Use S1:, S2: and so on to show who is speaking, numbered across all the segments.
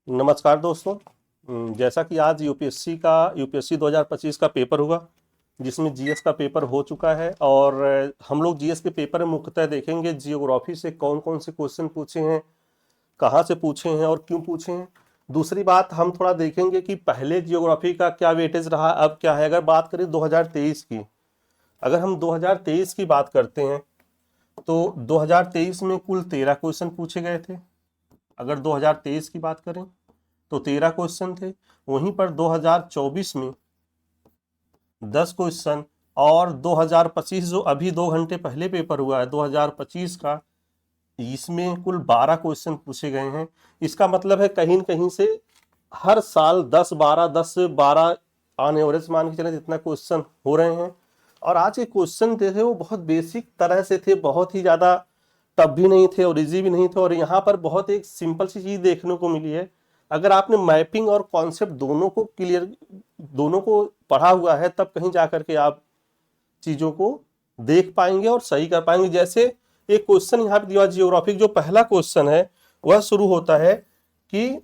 S1: नमस्कार दोस्तों। जैसा कि आज यूपीएससी 2025 का पेपर हुआ, जिसमें जीएस का पेपर हो चुका है। और हम लोग जीएस के पेपर में मुख्यतः देखेंगे जियोग्राफी से कौन कौन से क्वेश्चन पूछे हैं, कहाँ से पूछे हैं और क्यों पूछे हैं। दूसरी बात, हम थोड़ा देखेंगे कि पहले जियोग्राफी का क्या वेटेज रहा, अब क्या है। अगर बात करें 2023 की, अगर हम 2023 की बात करते हैं तो 2023 में कुल 13 क्वेश्चन पूछे गए थे। अगर 2023 की बात करें तो 13 क्वेश्चन थे। वहीं पर 2024 में 10 क्वेश्चन, और 2025 जो अभी 2 घंटे पहले पेपर हुआ है 2025 का, इसमें कुल 12 क्वेश्चन पूछे गए हैं। इसका मतलब है कहीं न कहीं से हर साल 10 से 12 ऑन एवरेज मान के चले जितना क्वेश्चन हो रहे हैं। और आज के क्वेश्चन थे वो बहुत बेसिक तरह से थे, बहुत ही ज़्यादा टफ भी नहीं थे और इजी भी नहीं थे। और यहाँ पर बहुत एक सिंपल सी चीज़ देखने को मिली है। अगर आपने मैपिंग और कॉन्सेप्ट दोनों को पढ़ा हुआ है, तब कहीं जा करके आप चीज़ों को देख पाएंगे और सही कर पाएंगे। जैसे एक क्वेश्चन यहाँ पे दिया जियोग्राफिक, जो पहला क्वेश्चन है वह शुरू होता है कि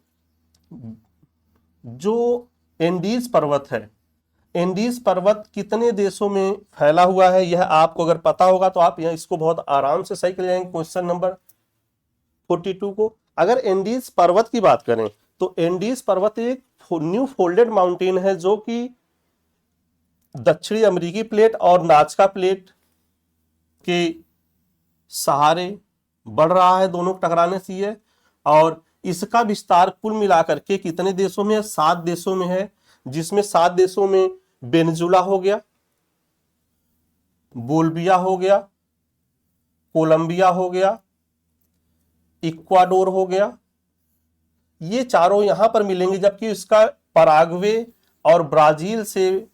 S1: जो एंडीज पर्वत है, एंडीज पर्वत कितने देशों में फैला हुआ है। यह आपको अगर पता होगा तो आप यहाँ इसको बहुत आराम से सही कर जाएंगे। क्वेश्चन नंबर 42 को, अगर एंडीज पर्वत की बात करें तो एंडीज पर्वत एक न्यू फोल्डेड माउंटेन है जो कि दक्षिणी अमेरिकी प्लेट और नाजका प्लेट के सहारे बढ़ रहा है, दोनों टकराने से है। और इसका विस्तार कुल मिलाकर के कितने देशों में है? 7 देशों में है, जिसमें 7 देशों में वेनेजुला हो गया, बोल्विया हो गया, कोलंबिया हो गया, इक्वाडोर हो गया। ये चारों यहां पर मिलेंगे, जबकि इसका पराग्वे और ब्राजील से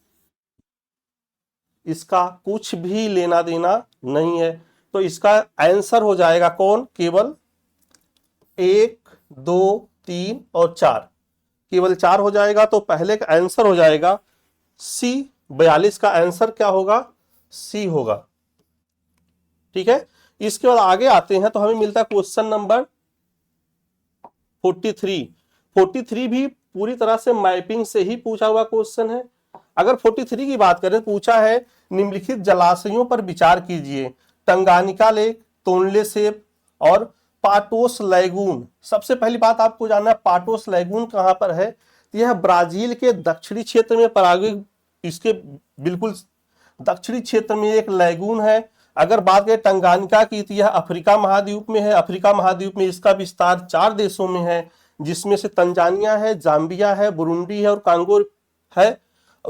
S1: इसका कुछ भी लेना देना नहीं है। तो इसका आंसर हो जाएगा कौन? केवल 1, 2, 3 और 4, केवल 4 हो जाएगा। तो पहले का आंसर हो जाएगा सी। 42 का आंसर क्या होगा? सी होगा। ठीक है, इसके बाद आगे आते हैं तो हमें मिलता है क्वेश्चन नंबर 43। 43 भी पूरी तरह से मैपिंग से ही पूछा हुआ क्वेश्चन है। अगर 43 की बात करें, पूछा है निम्नलिखित जलाशयों पर विचार कीजिए। टंगानिका लेक, तोनले सेप और पाटोस लैगून। सबसे पहली बात आपको जानना है पाटोस लैगून कहां पर है। यह ब्राजील के दक्षिणी क्षेत्र में, पराग्वे इसके बिल्कुल दक्षिणी क्षेत्र में एक लैगून है। अगर बात करें टंगानिका की तो यह अफ्रीका महाद्वीप में है। अफ्रीका महाद्वीप में इसका विस्तार 4 देशों में है, जिसमें से तंजानिया है, जाम्बिया है, बुरुंडी है और कांगो है।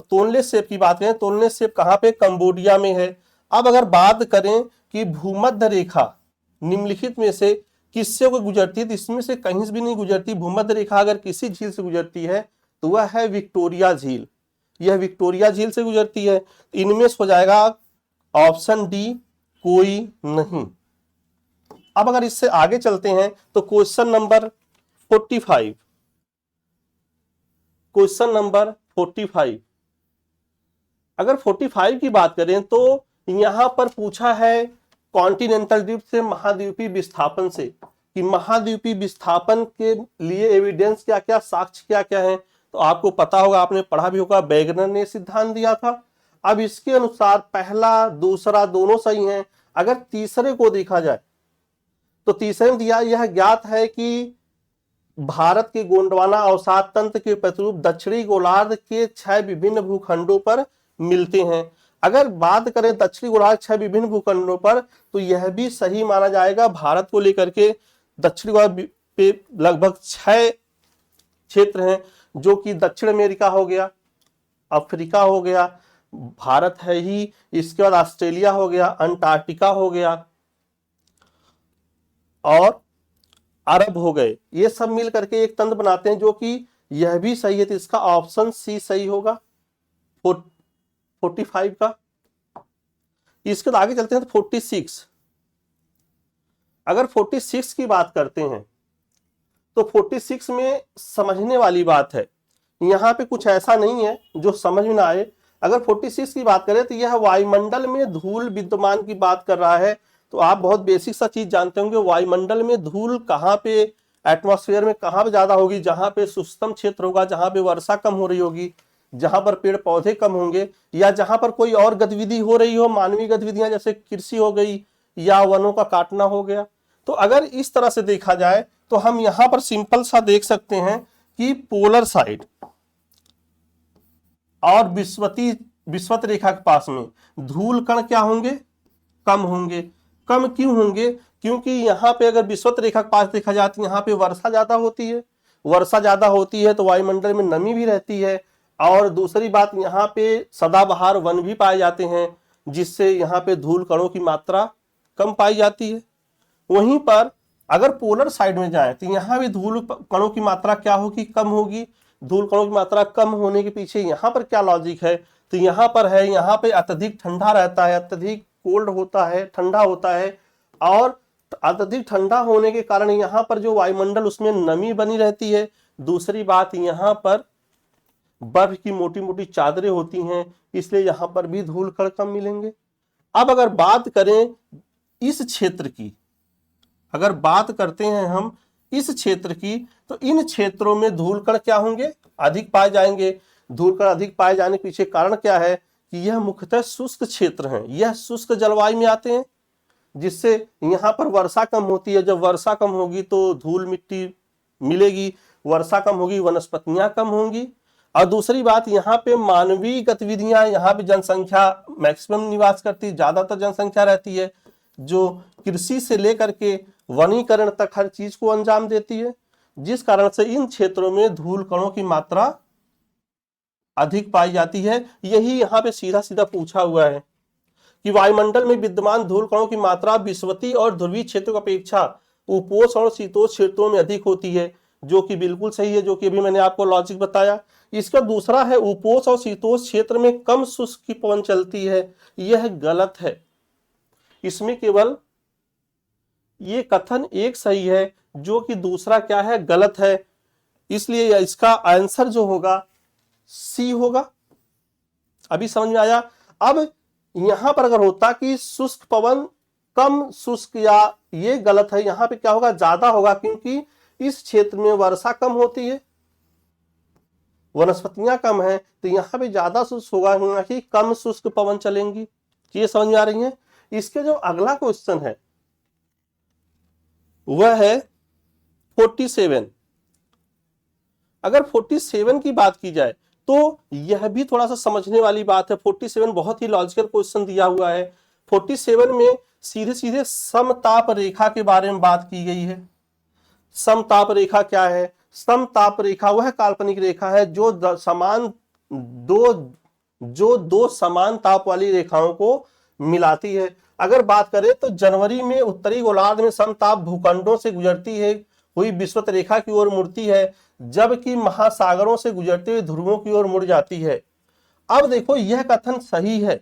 S1: तोनले सेप की बात करें, तोनले सेप कहां पे? कंबोडिया में है। अब अगर बात करें कि भूमध्य रेखा निम्नलिखित में से किससे को गुजरती है, तो इसमें से कहीं से भी नहीं गुजरती। भूमध्य रेखा अगर किसी झील से गुजरती है तो वह है विक्टोरिया झील। यह विक्टोरिया झील से गुजरती है। इनमें से हो जाएगा ऑप्शन डी, कोई नहीं। अब अगर इससे आगे चलते हैं तो क्वेश्चन नंबर 45, क्वेश्चन नंबर 45, अगर 45 की बात करें तो यहां पर पूछा है कॉन्टिनेंटल ड्रिफ्ट से, महाद्वीपीय विस्थापन से, कि महाद्वीपीय विस्थापन के लिए एविडेंस क्या क्या, साक्ष्य क्या क्या है। तो आपको पता होगा, आपने पढ़ा भी होगा, वेगनर ने सिद्धांत दिया था। अब इसके अनुसार पहला दूसरा दोनों सही हैं। अगर तीसरे को देखा जाए तो तीसरे में दिया, यह ज्ञात है कि भारत के गोंडवाना अवसाद तंत्र के प्रतिरूप दक्षिणी गोलार्ध के 6 विभिन्न भूखंडों पर मिलते हैं। अगर बात करें दक्षिणी गोलार्ध 6 विभिन्न भूखंडों पर, तो यह भी सही माना जाएगा। भारत को लेकर के दक्षिणी गोलार्ध पे लगभग 6 क्षेत्र हैं, जो कि दक्षिण अमेरिका हो गया, अफ्रीका हो गया, भारत है ही, इसके बाद ऑस्ट्रेलिया हो गया, अंटार्कटिका हो गया और अरब हो गए। ये सब मिल करके एक तंत्र बनाते हैं, जो कि यह भी सही है। तो इसका ऑप्शन सी सही होगा 45 का। इसके बाद आगे चलते हैं तो 46। अगर 46 की बात करते हैं तो 46 में समझने वाली बात है। यहां पे कुछ ऐसा नहीं है जो समझ में ना आए। अगर 46 की बात करें तो यह वायुमंडल में धूल विद्यमान की बात कर रहा है। तो आप बहुत बेसिक सा चीज जानते होंगे, वायुमंडल में धूल कहां पे एटमॉस्फेयर में कहाँ पे ज्यादा होगी, जहां पे शुष्कम क्षेत्र होगा, जहां पे वर्षा कम हो रही होगी, जहां पर पेड़ पौधे कम होंगे, या जहां पर कोई और गतिविधि हो रही हो, मानवीय गतिविधियां जैसे कृषि हो गई या वनों का काटना हो गया। तो अगर इस तरह से देखा जाए तो हम यहां पर सिंपल सा देख सकते हैं कि पोलर साइड और विषुवत रेखा के पास में धूल कण क्या होंगे, कम होंगे। कम क्यों होंगे, क्योंकि यहाँ पे अगर विषुवत रेखा के पास देखा जाए तो यहाँ पे वर्षा ज्यादा होती है, वर्षा ज्यादा होती है तो वायुमंडल में नमी भी रहती है, और दूसरी बात यहाँ पे सदाबहार वन भी पाए जाते हैं, जिससे यहाँ पे धूल कणों की मात्रा कम पाई जाती है। वहीं पर अगर पोलर साइड में जाए तो यहाँ भी धूल कणों की मात्रा क्या होगी, कम होगी। धूल कणों की मात्रा कम होने के पीछे यहाँ पर क्या लॉजिक है, तो यहाँ पर है, यहाँ पे अत्यधिक ठंडा रहता है, अत्यधिक कोल्ड होता है, ठंडा होता है, और अत्यधिक ठंडा होने के कारण यहाँ पर जो वायुमंडल उसमें नमी बनी रहती है। दूसरी बात यहाँ पर बर्फ की मोटी मोटी चादरें होती हैं, इसलिए यहाँ पर भी धूल कण कम मिलेंगे। अब अगर बात करें इस क्षेत्र की, अगर बात करते हैं हम इस क्षेत्र की, तो इन क्षेत्रों में धूल कण क्या होंगे, अधिक पाए जाएंगे। धूल कण अधिक पाए जाने के पीछे कारण क्या है कि यह मुख्यतः शुष्क क्षेत्र हैं, यह शुष्क जलवायु में आते हैं, जिससे यहाँ पर वर्षा कम होती है। जब वर्षा कम होगी तो धूल मिट्टी मिलेगी, वर्षा कम होगी वनस्पतियां कम होंगी, और दूसरी बात यहाँ पे मानवीय गतिविधियां, यहाँ पे जनसंख्या मैक्सिमम निवास करती है, ज्यादातर जनसंख्या रहती है, जो कृषि से लेकर के वनीकरण तक हर चीज को अंजाम देती है, जिस कारण से इन क्षेत्रों में धूल कणों की मात्रा अधिक पाई जाती है। यही यहाँ पे सीधा सीधा पूछा हुआ है कि वायुमंडल में विद्यमान धूल कणों की मात्रा विषुवतीय और ध्रुवीय क्षेत्रों की अपेक्षा उपोष्ण और शीतोष्ण क्षेत्रों में अधिक होती है, जो कि बिल्कुल सही है, जो कि अभी मैंने आपको लॉजिक बताया। इसका दूसरा है उपोष्ण और शीतोष्ण क्षेत्र में कम शुष्क की पवन चलती है, यह गलत है। इसमें केवल ये कथन एक सही है, जो कि दूसरा क्या है, गलत है। इसलिए इसका आंसर जो होगा सी होगा। अभी समझ में आया। अब यहां पर अगर होता कि शुष्क पवन कम शुष्क, या ये गलत है, यहां पे क्या होगा, ज्यादा होगा, क्योंकि इस क्षेत्र में वर्षा कम होती है, वनस्पतियां कम है, तो यहां पे ज्यादा शुष्क होगा, ना कि कम शुष्क पवन चलेंगी। ये समझ में आ रही है। इसके जो अगला क्वेश्चन है वह है 47। अगर 47 की बात की जाए तो यह भी थोड़ा सा समझने वाली बात है। 47 बहुत ही लॉजिकल क्वेश्चन दिया हुआ है। 47 में सीधे सीधे समताप रेखा के बारे में बात की गई है। समताप रेखा क्या है? समताप रेखा वह काल्पनिक रेखा है जो दो समान ताप वाली रेखाओं को मिलाती है। अगर बात करें तो जनवरी में उत्तरी गोलार्ध में समताप भूखंडों से गुजरती है हुई विषुवत रेखा की ओर मुड़ती है, जबकि महासागरों से गुजरते हुए ध्रुवों की ओर मुड़ जाती है। अब देखो यह कथन सही है,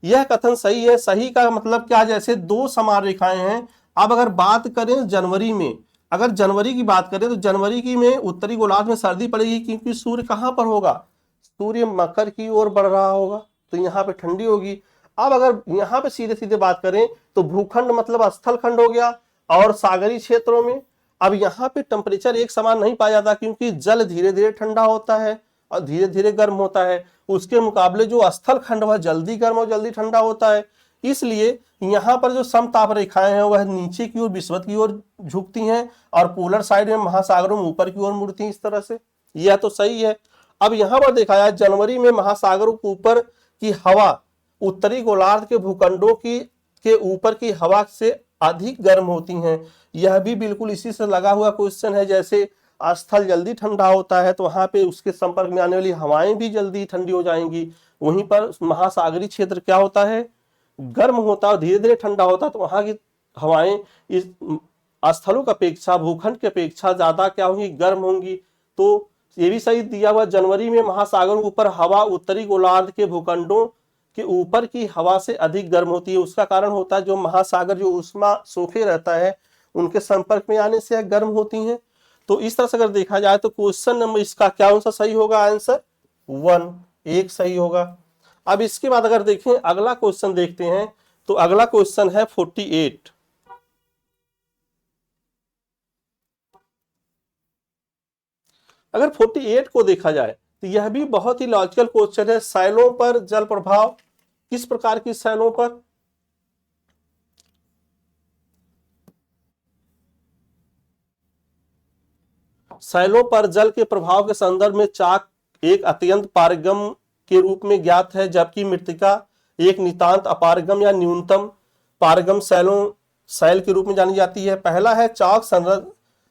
S1: यह कथन सही है। सही का मतलब क्या? जैसे दो समान रेखाएं हैं। अब अगर बात करें जनवरी में, अगर जनवरी की बात करें तो जनवरी की में उत्तरी गोलार्ध में सर्दी पड़ेगी, क्योंकि सूर्य कहां पर होगा? सूर्य मकर की ओर बढ़ रहा होगा, तो यहाँ पे ठंडी होगी। अब अगर यहाँ पे सीधे सीधे बात करें तो भूखंड मतलब स्थल खंड हो गया, और सागरीय क्षेत्रों में अब यहाँ पे टेम्परेचर एक समान नहीं पाया जाता, क्योंकि जल धीरे धीरे ठंडा होता है और धीरे धीरे गर्म होता है। उसके मुकाबले जो स्थल खंड वह जल्दी गर्म और जल्दी ठंडा होता है। इसलिए यहाँ पर जो समताप रेखाएं हैं वह नीचे की ओर विषुवत की ओर झुकती हैं, और पोलर साइड में महासागरों में ऊपर की ओर मुड़ती हैं इस तरह से। यह तो सही है। अब यहाँ पर देखा जाए जनवरी में महासागरों के ऊपर की हवा उत्तरी गोलार्ध के भूखंडों के ऊपर की हवा से अधिक गर्म होती हैं। यह भी बिल्कुल इसी से लगा हुआ क्वेश्चन है। जैसे स्थल जल्दी ठंडा होता है तो वहां पे उसके संपर्क में आने वाली हवाएं भी जल्दी ठंडी हो जाएंगी। वहीं पर महासागरीय क्षेत्र क्या होता है? गर्म होता है, धीरे धीरे ठंडा होता है, तो वहां की हवाएं इस स्थलों की अपेक्षा, भूखंड की अपेक्षा ज्यादा क्या होंगी? गर्म होंगी। तो ये भी सही दिया हुआ। जनवरी में महासागरों के ऊपर हवा उत्तरी गोलार्ध के भूखंडों के ऊपर की हवा से अधिक गर्म होती है। उसका कारण होता है जो महासागर जो उष्मा सोखे रहता है उनके संपर्क में आने से गर्म होती हैं। तो इस तरह से अगर देखा जाए तो क्वेश्चन नंबर इसका क्या कौन सा सही होगा? आंसर 1 एक सही होगा। अब इसके बाद अगर देखें अगला क्वेश्चन देखते हैं, तो अगला क्वेश्चन है 48। अगर 48 को देखा जाए तो यह भी बहुत ही लॉजिकल क्वेश्चन है। सैलों पर जल प्रभाव, किस प्रकार की सैलों पर? सैलों पर जल के प्रभाव के संदर्भ में चाक एक अत्यंत पारगम के रूप में ज्ञात है, जबकि मृत्तिका एक नितांत अपारगम या न्यूनतम पारगम सैल के रूप में जानी जाती है। पहला है चाक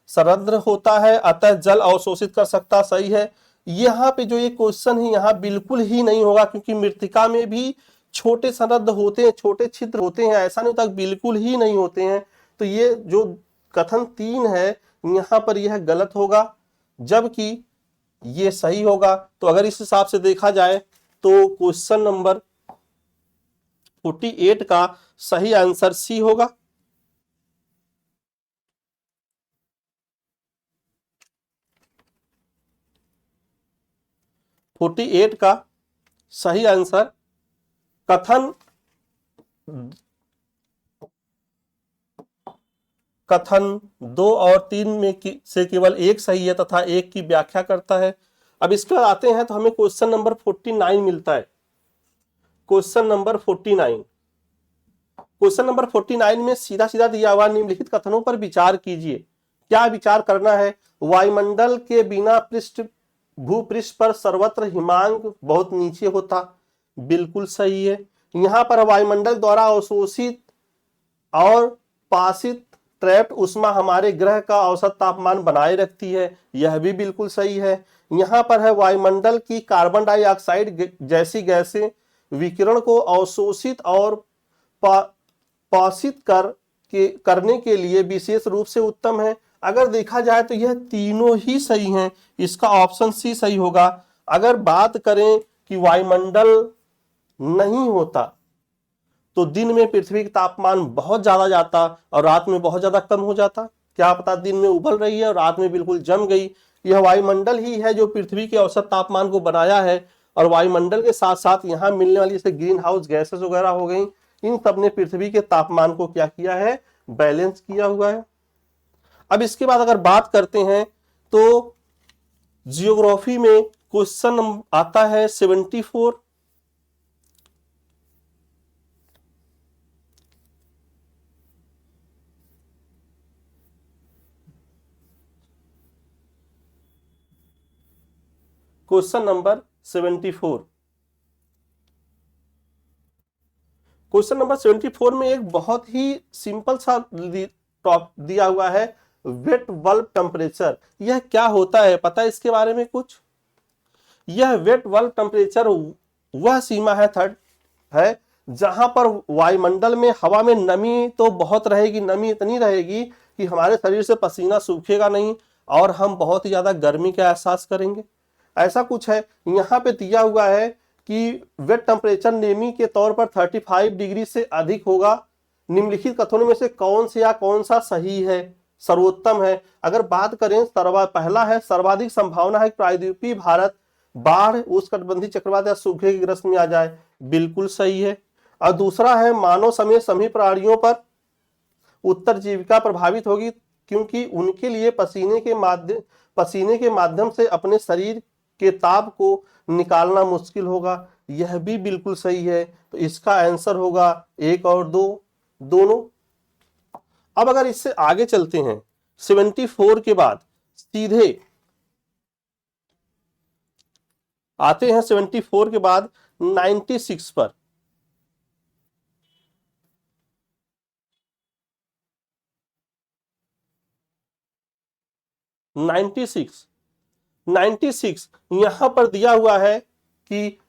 S1: सरंध्र होता है, अतः जल अवशोषित कर सकता। सही है। यहाँ पे जो ये क्वेश्चन है यहाँ बिल्कुल ही नहीं होगा, क्योंकि मृत्तिका में भी छोटे सरंध्र होते हैं, छोटे छिद्र होते हैं, ऐसा नहीं होता बिल्कुल ही नहीं होते हैं। तो ये जो कथन 3 है यहाँ पर यह गलत होगा, जबकि ये सही होगा। तो अगर इस हिसाब से देखा जाए तो क्वेश्चन नंबर 48 का सही आंसर सी होगा। फोर्टी 48 का सही आंसर कथन 2 और 3 में से केवल एक सही है तथा एक की व्याख्या करता है। अब इसके बाद आते हैं तो हमें क्वेश्चन नंबर 49 मिलता है। क्वेश्चन नंबर 49, क्वेश्चन नंबर 49 में सीधा सीधा दिया हुआ निम्नलिखित कथनों पर विचार कीजिए। क्या विचार करना है? वायुमंडल के बिना भूपृष्ठ पर सर्वत्र हिमांक बहुत नीचे होता। बिल्कुल सही है। यहाँ पर वायुमंडल द्वारा अवशोषित और पासित ट्रैप्ड उष्मा हमारे ग्रह का औसत तापमान बनाए रखती है। यह भी बिल्कुल सही है। यहाँ पर है वायुमंडल की कार्बन डाइऑक्साइड जैसी गैसें विकिरण को अवशोषित और पासित करने के लिए विशेष रूप से उत्तम है। अगर देखा जाए तो यह तीनों ही सही हैं। इसका ऑप्शन सी सही होगा। अगर बात करें कि वायुमंडल नहीं होता तो दिन में पृथ्वी का तापमान बहुत ज्यादा जाता और रात में बहुत ज्यादा कम हो जाता। क्या पता दिन में उबल रही है और रात में बिल्कुल जम गई। यह वायुमंडल ही है जो पृथ्वी के औसत तापमान को बनाया है, और वायुमंडल के साथ साथ यहाँ मिलने वाली जैसे ग्रीन हाउस गैसेस वगैरह हो गई, इन सब ने पृथ्वी के तापमान को क्या किया है? बैलेंस किया हुआ है। अब इसके बाद अगर बात करते हैं तो जियोग्राफी में क्वेश्चन आता है 74। क्वेश्चन नंबर 74, क्वेश्चन नंबर 74 में एक बहुत ही सिंपल सा दिया हुआ है, वेट बल्ब टेम्परेचर। यह क्या होता है? पता है इसके बारे में कुछ? यह वेट बल्ब टेम्परेचर वह सीमा है जहां पर वायुमंडल में हवा में नमी तो बहुत रहेगी, नमी इतनी रहेगी कि हमारे शरीर से पसीना सूखेगा नहीं और हम बहुत ही ज्यादा गर्मी का एहसास करेंगे। ऐसा कुछ है। यहाँ पे दिया हुआ है कि वेट टेम्परेचर नेमी के तौर पर 35 डिग्री से अधिक होगा। निम्नलिखित कथनों में से कौन सा सही है, सर्वोत्तम है? अगर बात करें पहला है सर्वाधिक संभावना है प्रायद्वीपीय भारत बाढ़, उष्णकटिबंधीय चक्रवात या सूखे की ग्रस्त में आ जाए। बिल्कुल सही है। और दूसरा है मानव समेत सभी प्राणियों पर उत्तर जीविका प्रभावित होगी, क्योंकि उनके लिए पसीने के माध्यम से अपने शरीर के ताप को निकालना मुश्किल होगा। यह भी बिल्कुल सही है। तो इसका आंसर होगा 1 और 2 दोनों। अब अगर इससे आगे चलते हैं 74 के बाद सीधे आते हैं 74 के बाद 96 पर। नाइन्टी सिक्स यहां पर दिया हुआ है कि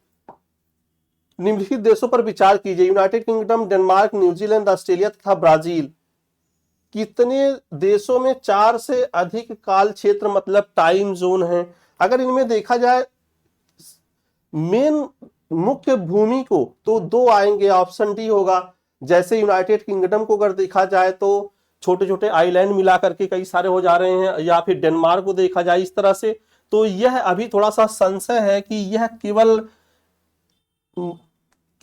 S1: निम्नलिखित देशों पर विचार कीजिए। United kingdom, Denmark, New Zealand, Australia तथा ब्राजील। कितने देशों में 4 से अधिक काल क्षेत्र मतलब टाइम जोन है? अगर इनमें देखा जाए मेन मुख्य भूमि को तो 2 आएंगे, ऑप्शन डी होगा। जैसे यूनाइटेड किंगडम को अगर देखा जाए तो छोटे छोटे आइलैंड मिला करके कई सारे हो जा रहे हैं, या फिर डेनमार्क को देखा जाए इस तरह से। तो यह अभी थोड़ा सा संशय है कि यह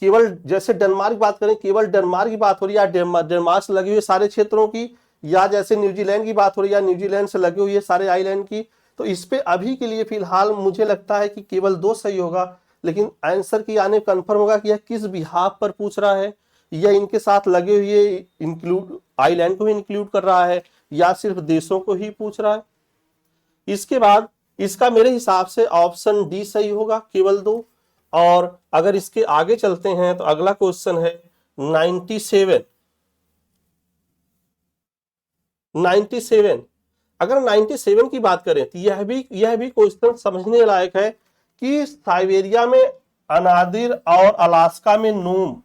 S1: केवल जैसे डेनमार्क की बात करें, केवल डेनमार्क की बात हो रही है या डेनमार्क से लगे हुए सारे क्षेत्रों की, या जैसे न्यूजीलैंड की बात हो रही है या न्यूजीलैंड से लगे हुए सारे आइलैंड की। तो इस पे अभी के लिए फिलहाल मुझे लगता है कि केवल 2 सही होगा, लेकिन आंसर की आने कंफर्म होगा कि यह किस बिहाफ पर पूछ रहा है, यह इनके साथ लगे हुए इंक्लूड आइलैंड को ही इंक्लूड कर रहा है या सिर्फ देशों को ही पूछ रहा है। इसके बाद इसका मेरे हिसाब से ऑप्शन डी सही होगा, केवल 2। और अगर इसके आगे चलते हैं तो अगला क्वेश्चन है 97। अगर 97 की बात करें तो यह भी क्वेश्चन समझने लायक है कि साइबेरिया में अनादिर और अलास्का में नूम।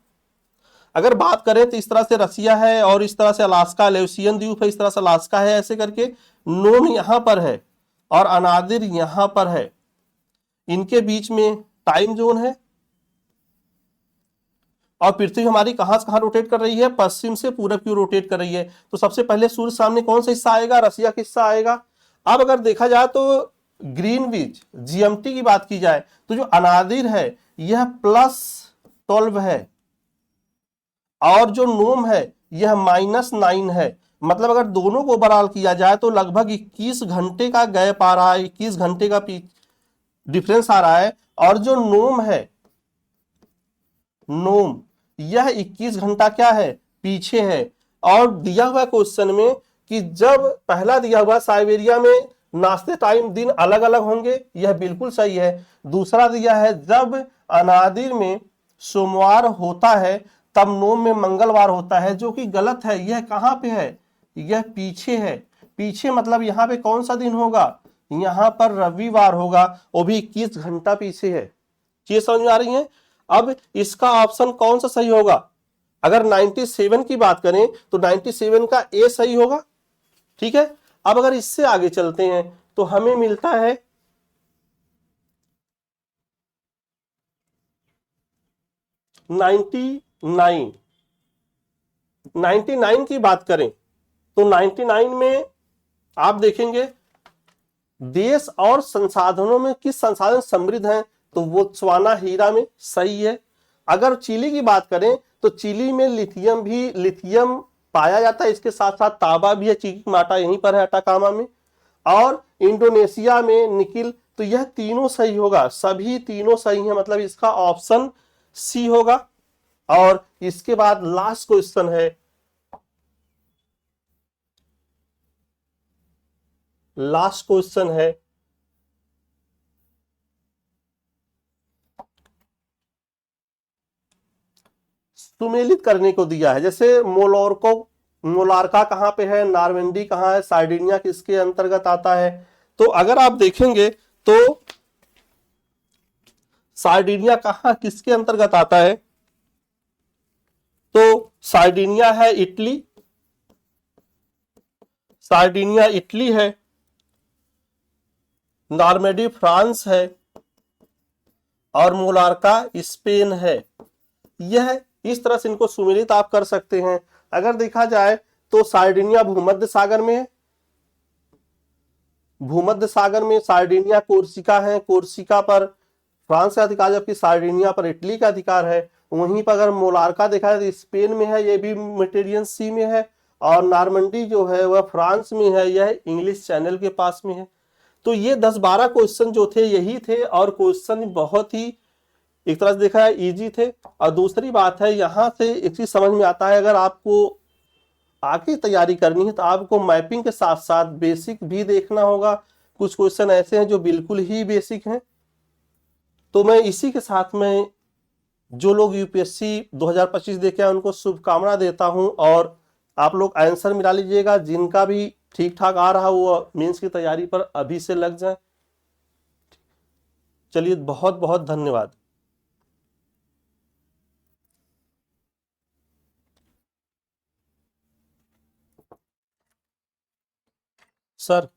S1: अगर बात करें तो इस तरह से रसिया है और इस तरह से अलास्का लेउसियन द्वीप है, इस तरह से अलास्का है, ऐसे करके नूम यहां पर है और अनादिर यहां पर है। इनके बीच में टाइम जोन है और पृथ्वी हमारी कहां से कहां रोटेट कर रही है, पश्चिम से पूरब की ओर रोटेट कर रही है। तो सबसे पहले सूर्य सामने कौन सा हिस्सा आएगा, रसिया का हिस्सा आएगा। अब अगर देखा जाए तो ग्रीनविच जीएमटी की बात की जाए तो जो अनादिर है यह +12 है और जो नोम है यह -9 है। मतलब अगर दोनों को ओवरऑल किया जाए तो लगभग 21 घंटे का गैप आ रहा है, 21 घंटे का डिफरेंस आ रहा है। और जो नोम है, नोम यह 21 घंटा क्या है, पीछे है। और दिया हुआ क्वेश्चन में कि जब पहला दिया हुआ साइबेरिया में नाश्ते टाइम दिन अलग अलग होंगे, यह बिल्कुल सही है। दूसरा दिया है जब अनादिर में सोमवार होता है तब नोम में मंगलवार होता है, जो कि गलत है। यह कहां पे है, यह पीछे है। पीछे मतलब यहां पे कौन सा दिन होगा, यहां पर रविवार होगा, वो भी 21 घंटा पीछे है। चीज समझ में आ रही है। अब इसका ऑप्शन कौन सा सही होगा, अगर 97 की बात करें तो 97 का ए सही होगा। ठीक है, अब अगर इससे आगे चलते हैं तो हमें मिलता है 99 की बात करें तो 99 में आप देखेंगे देश और संसाधनों में किस संसाधन समृद्ध हैं, तो वो बोत्सवाना हीरा में सही है। अगर चिली की बात करें तो चिली में लिथियम पाया जाता है, इसके साथ साथ तांबा भी है, चिक्माटा यहीं पर है अटाकामा में। और इंडोनेशिया में निकिल। तो यह तीनों सही होगा, सभी तीनों सही है, मतलब इसका ऑप्शन सी होगा। और इसके बाद लास्ट क्वेश्चन है, सुमेलित करने को दिया है। जैसे मोलार्का कहां पे है, नार्मंडी कहां है, सार्डिनिया किसके अंतर्गत आता है। तो अगर आप देखेंगे तो सार्डिनिया कहां किसके अंतर्गत आता है, तो सार्डिनिया है इटली, है, नॉर्मेडी फ्रांस है और मोलार्का स्पेन है। यह इस तरह से इनको सुमेलित आप कर सकते हैं। अगर देखा जाए तो सार्डिनिया भूमध्य सागर में है, भूमध्य सागर में सार्डिनिया कोर्सिका है, कोर्सिका पर फ्रांस का अधिकार जबकि सार्डिनिया पर इटली का अधिकार है। वहीं पर अगर मोलार्का देखा जाए तो स्पेन में है, यह भी मेडिटेरियन सी में है। और नॉर्मंडी जो है वह फ्रांस में है, यह इंग्लिश चैनल के पास में है। तो ये 10-12 क्वेश्चन जो थे यही थे और क्वेश्चन बहुत ही एक तरह से देखा है इजी थे। और दूसरी बात है यहां से एक चीज समझ में आता है, अगर आपको आगे तैयारी करनी है तो आपको मैपिंग के साथ साथ बेसिक भी देखना होगा। कुछ क्वेश्चन ऐसे हैं जो बिल्कुल ही बेसिक हैं। तो मैं इसी के साथ में जो लोग यूपीएससी 2025 देखे हैं उनको शुभकामना देता हूं और आप लोग आंसर मिला लीजिएगा। जिनका भी ठीक ठाक आ रहा वो मेंस की तैयारी पर अभी से लग जाए। चलिए, बहुत बहुत धन्यवाद सर।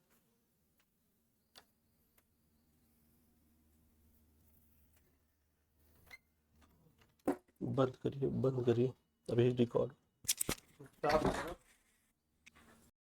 S1: बंद करिए अभी रिकॉर्ड।